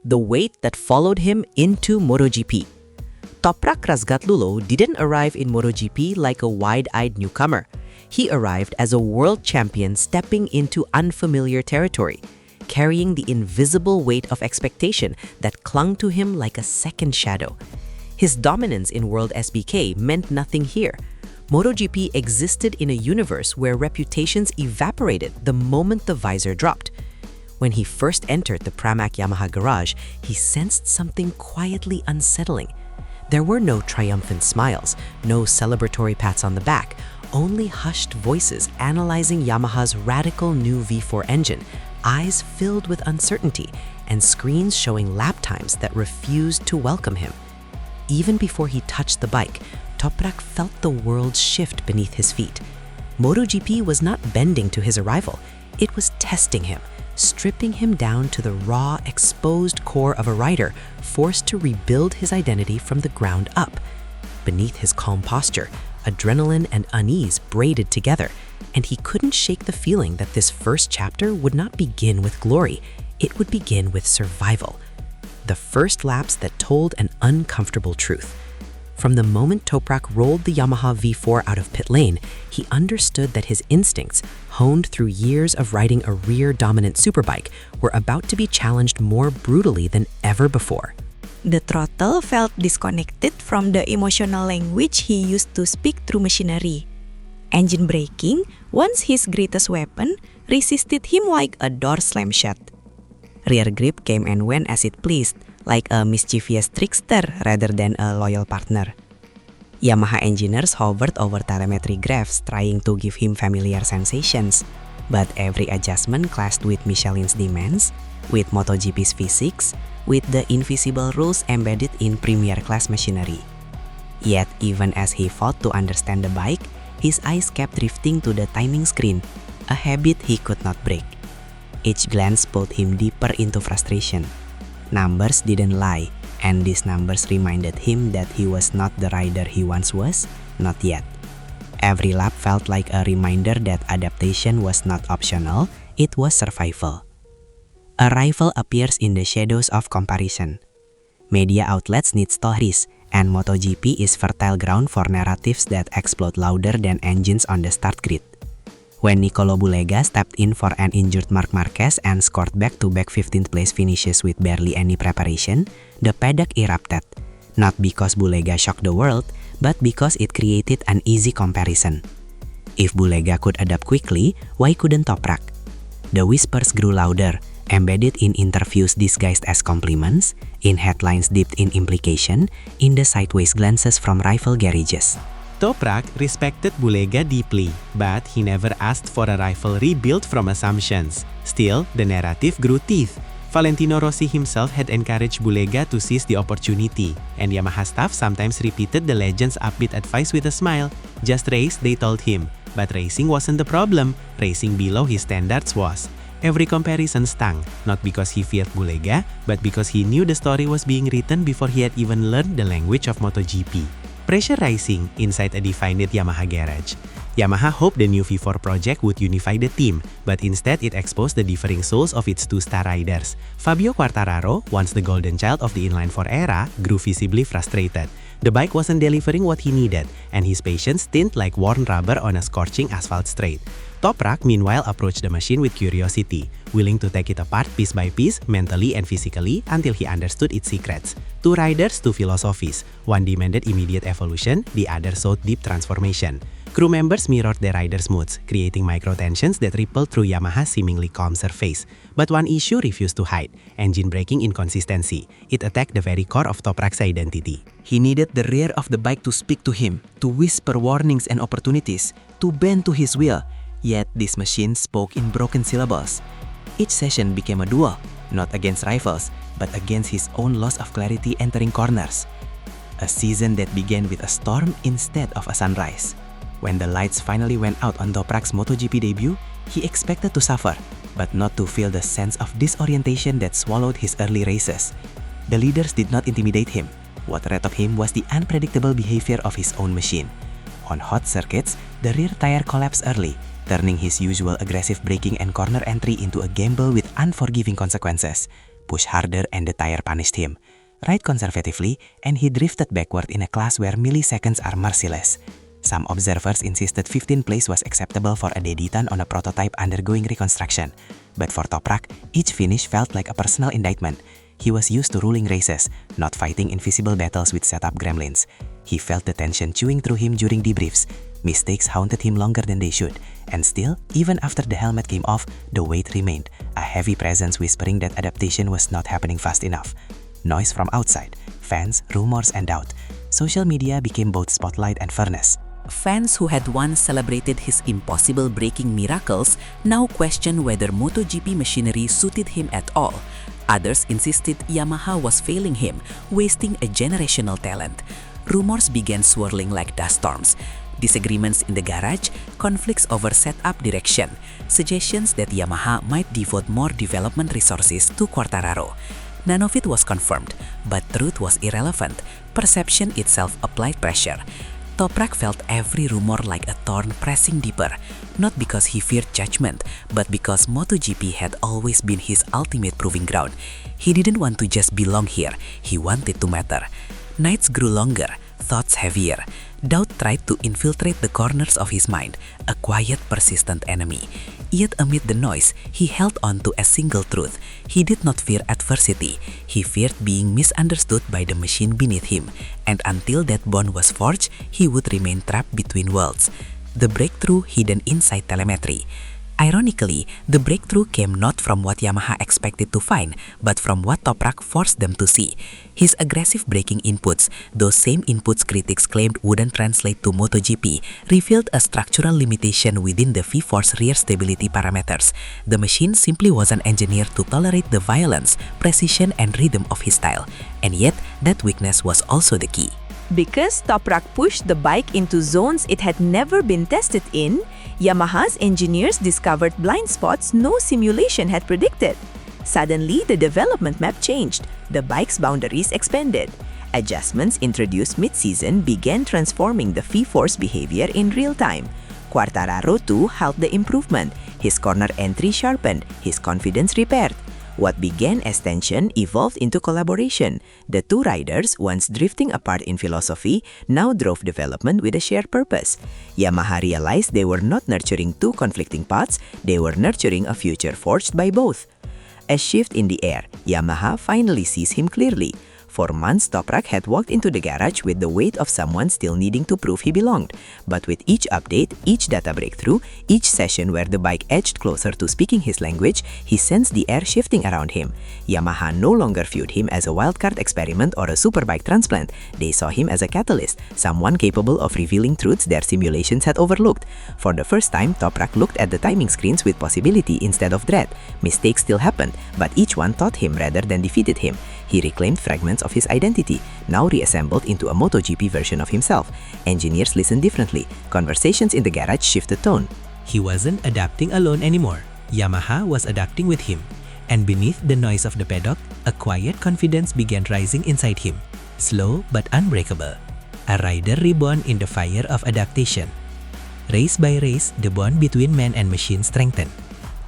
the weight that followed him into MotoGP. Toprak Razgatlıoğlu didn't arrive in MotoGP like a wide-eyed newcomer. He arrived as a world champion stepping into unfamiliar territory, carrying the invisible weight of expectation that clung to him like a second shadow. His dominance in World SBK meant nothing here. MotoGP existed in a universe where reputations evaporated the moment the visor dropped. When he first entered the Pramac Yamaha garage, he sensed something quietly unsettling. There were no triumphant smiles, no celebratory pats on the back, only hushed voices analyzing Yamaha's radical new V4 engine, eyes filled with uncertainty, and screens showing lap times that refused to welcome him. Even before he touched the bike, Toprak felt the world shift beneath his feet. MotoGP was not bending to his arrival, it was testing him, stripping him down to the raw, exposed core of a rider forced to rebuild his identity from the ground up. Beneath his calm posture, adrenaline and unease braided together, and he couldn't shake the feeling that this first chapter would not begin with glory, it would begin with survival. The first laps that told an uncomfortable truth. From the moment Toprak rolled the Yamaha V4 out of pit lane, he understood that his instincts, honed through years of riding a rear-dominant superbike, were about to be challenged more brutally than ever before. The throttle felt disconnected from the emotional language he used to speak through machinery. Engine braking, once his greatest weapon, resisted him like a door slam shut. Rear grip came and went as it pleased, like a mischievous trickster rather than a loyal partner. Yamaha engineers hovered over telemetry graphs trying to give him familiar sensations, but every adjustment clashed with Michelin's demands, with MotoGP's physics, with the invisible rules embedded in premier-class machinery. Yet, even as he fought to understand the bike, his eyes kept drifting to the timing screen, a habit he could not break. Each glance pulled him deeper into frustration. Numbers didn't lie, and these numbers reminded him that he was not the rider he once was, not yet. Every lap felt like a reminder that adaptation was not optional, it was survival. A rival appears in the shadows of comparison. Media outlets need stories, and MotoGP is fertile ground for narratives that explode louder than engines on the start grid. When Nicolò Bulega stepped in for an injured Marc Marquez and scored back-to-back 15th place finishes with barely any preparation, the paddock erupted. Not because Bulega shocked the world, but because it created an easy comparison. If Bulega could adapt quickly, why couldn't Toprak? The whispers grew louder, embedded in interviews disguised as compliments, in headlines dipped in implication, in the sideways glances from rival garages. Toprak respected Bulega deeply, but he never asked for a rivalry built from assumptions. Still, the narrative grew teeth. Valentino Rossi himself had encouraged Bulega to seize the opportunity, and Yamaha staff sometimes repeated the legend's upbeat advice with a smile. Just race, they told him. But racing wasn't the problem, racing below his standards was. Every comparison stung, not because he feared Bulega, but because he knew the story was being written before he had even learned the language of MotoGP. Pressure rising inside a divided Yamaha garage. Yamaha hoped the new V4 project would unify the team, but instead it exposed the differing souls of its two-star riders. Fabio Quartararo, once the golden child of the inline-4 era, grew visibly frustrated. The bike wasn't delivering what he needed, and his patience thinned like worn rubber on a scorching asphalt straight. Toprak, meanwhile, approached the machine with curiosity, willing to take it apart piece by piece, mentally and physically, until he understood its secrets. Two riders, two philosophies. One demanded immediate evolution, the other sought deep transformation. Crew members mirrored their riders' moods, creating micro-tensions that rippled through Yamaha's seemingly calm surface. But one issue refused to hide: engine braking inconsistency. It attacked the very core of Toprak's identity. He needed the rear of the bike to speak to him, to whisper warnings and opportunities, to bend to his will. Yet this machine spoke in broken syllables. Each session became a duel, not against rivals, but against his own loss of clarity entering corners. A season that began with a storm instead of a sunrise. When the lights finally went out on Toprak's MotoGP debut, he expected to suffer, but not to feel the sense of disorientation that swallowed his early races. The leaders did not intimidate him. What rattled him was the unpredictable behavior of his own machine. On hot circuits, the rear tire collapsed early, turning his usual aggressive braking and corner entry into a gamble with unforgiving consequences. push harder and the tire punished him. Ride conservatively and he drifted backward in a class where milliseconds are merciless. Some observers insisted 15th place was acceptable for a debutant on a prototype undergoing reconstruction. But for Toprak, each finish felt like a personal indictment. He was used to ruling races, not fighting invisible battles with setup gremlins. He felt the tension chewing through him during debriefs. Mistakes haunted him longer than they should. And still, even after the helmet came off, the weight remained, a heavy presence whispering that adaptation was not happening fast enough. Noise from outside, fans, rumors, and doubt. Social media became both spotlight and furnace. Fans who had once celebrated his impossible braking miracles now questioned whether MotoGP machinery suited him at all. Others insisted Yamaha was failing him, wasting a generational talent. Rumors began swirling like dust storms. Disagreements in the garage, conflicts over setup direction, suggestions that Yamaha might devote more development resources to Quartararo. None of it was confirmed, but truth was irrelevant. Perception itself applied pressure. Toprak felt every rumor like a thorn pressing deeper, not because he feared judgment, but because MotoGP had always been his ultimate proving ground. He didn't want to just belong here, he wanted to matter. Nights grew longer, thoughts heavier. Doubt tried to infiltrate the corners of his mind, a quiet, persistent enemy. Yet amid the noise, he held on to a single truth. He did not fear adversity. He feared being misunderstood by the machine beneath him. And until that bond was forged, he would remain trapped between worlds. The breakthrough hidden inside telemetry. Ironically, the breakthrough came not from what Yamaha expected to find, but from what Toprak forced them to see. His aggressive braking inputs, those same inputs critics claimed wouldn't translate to MotoGP, revealed a structural limitation within the V-Force rear stability parameters. The machine simply wasn't engineered to tolerate the violence, precision, and rhythm of his style. And yet, that weakness was also the key. Because Toprak pushed the bike into zones it had never been tested in, Yamaha's engineers discovered blind spots no simulation had predicted. Suddenly, the development map changed. The bike's boundaries expanded. Adjustments introduced mid-season began transforming the V-Force behavior in real time. Quartararo too held the improvement. His corner entry sharpened, his confidence repaired. What began as tension evolved into collaboration. The two riders, once drifting apart in philosophy, now drove development with a shared purpose. Yamaha realized they were not nurturing two conflicting paths, they were nurturing a future forged by both. A shift in the air, Yamaha finally sees him clearly. For months, Toprak had walked into the garage with the weight of someone still needing to prove he belonged. But with each update, each data breakthrough, each session where the bike edged closer to speaking his language, he sensed the air shifting around him. Yamaha no longer viewed him as a wildcard experiment or a superbike transplant. They saw him as a catalyst, someone capable of revealing truths their simulations had overlooked. For the first time, Toprak looked at the timing screens with possibility instead of dread. Mistakes still happened, but each one taught him rather than defeated him. He reclaimed fragments of his identity, now reassembled into a MotoGP version of himself. Engineers listened differently. Conversations in the garage shifted tone. He wasn't adapting alone anymore. Yamaha was adapting with him. And beneath the noise of the paddock, a quiet confidence began rising inside him. Slow but unbreakable. A rider reborn in the fire of adaptation. Race by race, the bond between man and machine strengthened.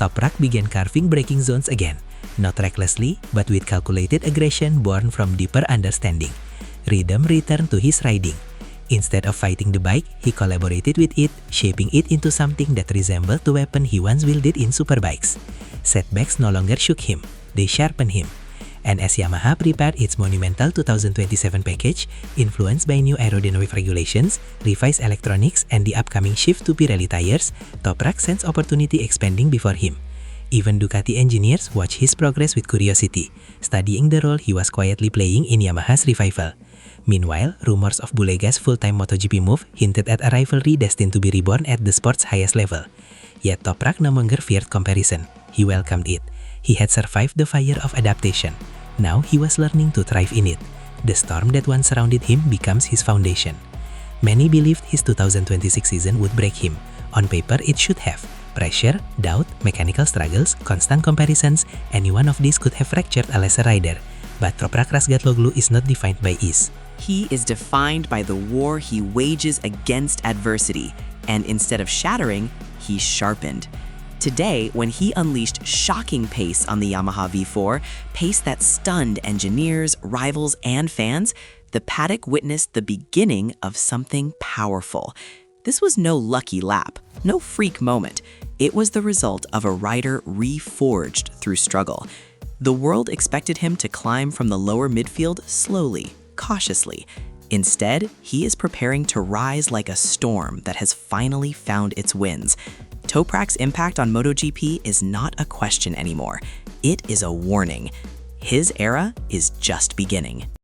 Toprak began carving braking zones again. Not recklessly, but with calculated aggression born from deeper understanding. Rhythm returned to his riding. Instead of fighting the bike, he collaborated with it, shaping it into something that resembled the weapon he once wielded in superbikes. Setbacks no longer shook him, they sharpened him. And as Yamaha prepared its monumental 2027 package, influenced by new aerodynamic regulations, revised electronics, and the upcoming shift to Pirelli tires, Toprak sensed opportunity expanding before him. Even Ducati engineers watched his progress with curiosity, studying the role he was quietly playing in Yamaha's revival. Meanwhile, rumors of Bulega's full-time MotoGP move hinted at a rivalry destined to be reborn at the sport's highest level. Yet Toprak no longer feared comparison. He welcomed it. He had survived the fire of adaptation. Now he was learning to thrive in it. The storm that once surrounded him becomes his foundation. Many believed his 2026 season would break him. On paper, it should have. Pressure, doubt, mechanical struggles, constant comparisons, any one of these could have fractured a lesser rider. But Toprak Razgatlıoğlu is not defined by ease. He is defined by the war he wages against adversity, and instead of shattering, he's sharpened. Today, when he unleashed shocking pace on the Yamaha V4, pace that stunned engineers, rivals, and fans, the Paddock witnessed the beginning of something powerful. This was no lucky lap, no freak moment. It was the result of a rider reforged through struggle. The world expected him to climb from the lower midfield slowly, cautiously. Instead, he is preparing to rise like a storm that has finally found its winds. Toprak's impact on MotoGP is not a question anymore. It is a warning. His era is just beginning.